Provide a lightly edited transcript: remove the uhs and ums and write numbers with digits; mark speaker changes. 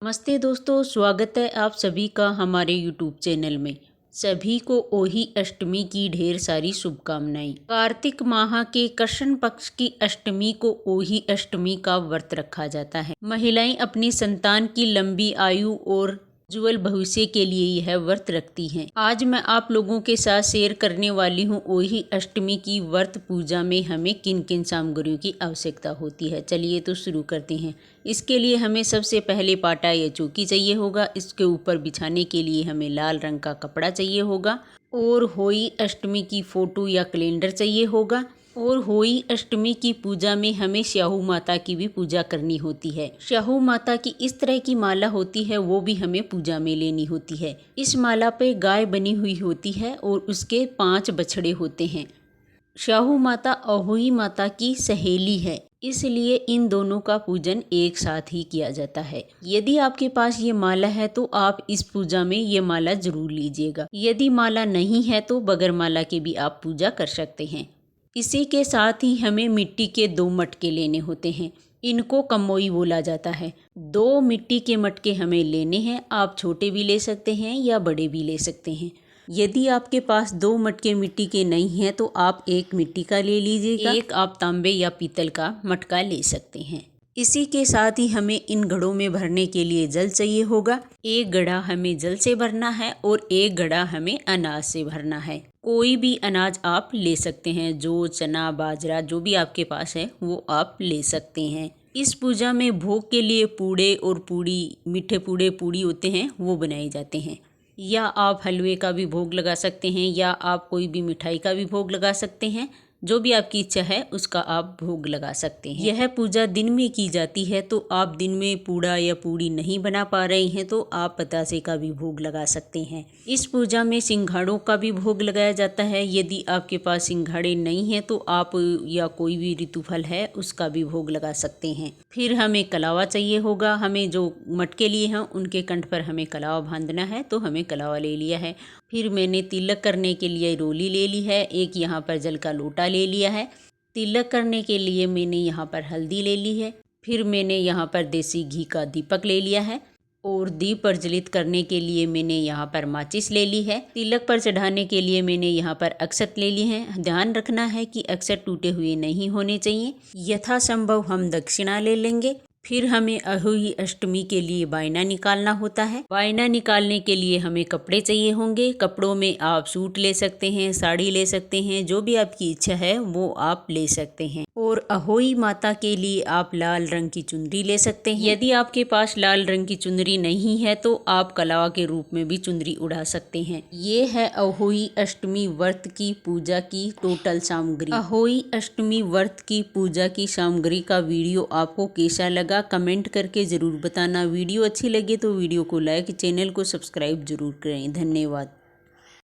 Speaker 1: नमस्ते दोस्तों, स्वागत है आप सभी का हमारे YouTube चैनल में। सभी को ओही अष्टमी की ढेर सारी शुभकामनाएं। कार्तिक माह के कृष्ण पक्ष की अष्टमी को ओही अष्टमी का व्रत रखा जाता है। महिलाएं अपनी संतान की लंबी आयु और उज्ज्वल भविष्य के लिए यह व्रत रखती हैं। आज मैं आप लोगों के साथ शेयर करने वाली हूँ ओही अष्टमी की व्रत पूजा में हमें किन किन सामग्रियों की आवश्यकता होती है। चलिए तो शुरू करते हैं। इसके लिए हमें सबसे पहले पाटा या चौकी चाहिए होगा। इसके ऊपर बिछाने के लिए हमें लाल रंग का कपड़ा चाहिए होगा और होई अष्टमी की फोटो या कैलेंडर चाहिए होगा। और होई अष्टमी की पूजा में हमें स्याहू माता की भी पूजा करनी होती है। स्याहू माता की इस तरह की माला होती है, वो भी हमें पूजा में लेनी होती है। इस माला पे गाय बनी हुई होती है और उसके 5 बछड़े होते हैं। स्याहू माता अहोई माता की सहेली है, इसलिए इन दोनों का पूजन एक साथ ही किया जाता है। यदि आपके पास ये माला है तो आप इस पूजा में ये माला जरूर लीजिएगा। यदि माला नहीं है तो बगैर माला के भी आप पूजा कर सकते हैं। इसी के साथ ही हमें मिट्टी के 2 मटके लेने होते हैं। इनको कमोई बोला जाता है। 2 मिट्टी के मटके हमें लेने हैं। आप छोटे भी ले सकते हैं या बड़े भी ले सकते हैं। यदि आपके पास 2 मटके मिट्टी के नहीं हैं तो आप एक मिट्टी का ले लीजिएगा। एक आप तांबे या पीतल का मटका ले सकते हैं। इसी के साथ ही हमें इन घड़ों में भरने के लिए जल चाहिए होगा। एक घड़ा हमें जल से भरना है और एक घड़ा हमें अनाज से भरना है। कोई भी अनाज आप ले सकते हैं, जो चना बाजरा जो भी आपके पास है वो आप ले सकते हैं। इस पूजा में भोग के लिए पूड़े और पूड़ी, मीठे पूड़े पूड़ी होते हैं, वो बनाए जाते हैं। या आप हलवे का भी भोग लगा सकते हैं या आप कोई भी मिठाई का भी भोग लगा सकते हैं। जो भी आपकी इच्छा है उसका आप भोग लगा सकते हैं। यह पूजा दिन में की जाती है, तो आप दिन में पूड़ा या पूड़ी नहीं बना पा रहे हैं तो आप बतासे का भी भोग लगा सकते हैं। इस पूजा में सिंघाड़ों का भी भोग लगाया जाता है। यदि आपके पास सिंघाड़े नहीं है तो आप या कोई भी ऋतु फल है उसका भी भोग लगा सकते हैं। फिर हमें कलावा चाहिए होगा। हमें जो मटके लिए हैं उनके कंठ पर हमें कलावा बांधना है, तो हमें कलावा ले लिया है। फिर मैंने तिलक करने के लिए रोली ले ली है। एक यहाँ पर जल का लोटा ले लिया है। तिलक करने के लिए मैंने यहाँ पर हल्दी ले ली है। फिर मैंने यहाँ पर देसी घी का दीपक ले लिया है और दीप प्रज्वलित करने के लिए मैंने यहाँ पर माचिस ले ली है। तिलक पर चढ़ाने के लिए मैंने यहाँ पर अक्षत ले ली है। ध्यान रखना है कि अक्षत टूटे हुए नहीं होने चाहिए। यथासंभव हम दक्षिणा ले लेंगे। फिर हमें अहोई अष्टमी के लिए वायना निकालना होता है। वायना निकालने के लिए हमें कपड़े चाहिए होंगे। कपड़ों में आप सूट ले सकते हैं, साड़ी ले सकते हैं, जो भी आपकी इच्छा है वो आप ले सकते हैं। और अहोई माता के लिए आप लाल रंग की चुनरी ले सकते हैं। यदि आपके पास लाल रंग की चुनरी नहीं है तो आप कलावा के रूप में भी चुनरी उड़ा सकते हैं। ये है अहोई अष्टमी व्रत की पूजा की टोटल सामग्री। अहोई अष्टमी व्रत की पूजा की सामग्री का वीडियो आपको कैसा लगा कमेंट करके जरूर बताना। वीडियो अच्छी लगे तो वीडियो को लाइक, चैनल को सब्सक्राइब जरूर करें। धन्यवाद।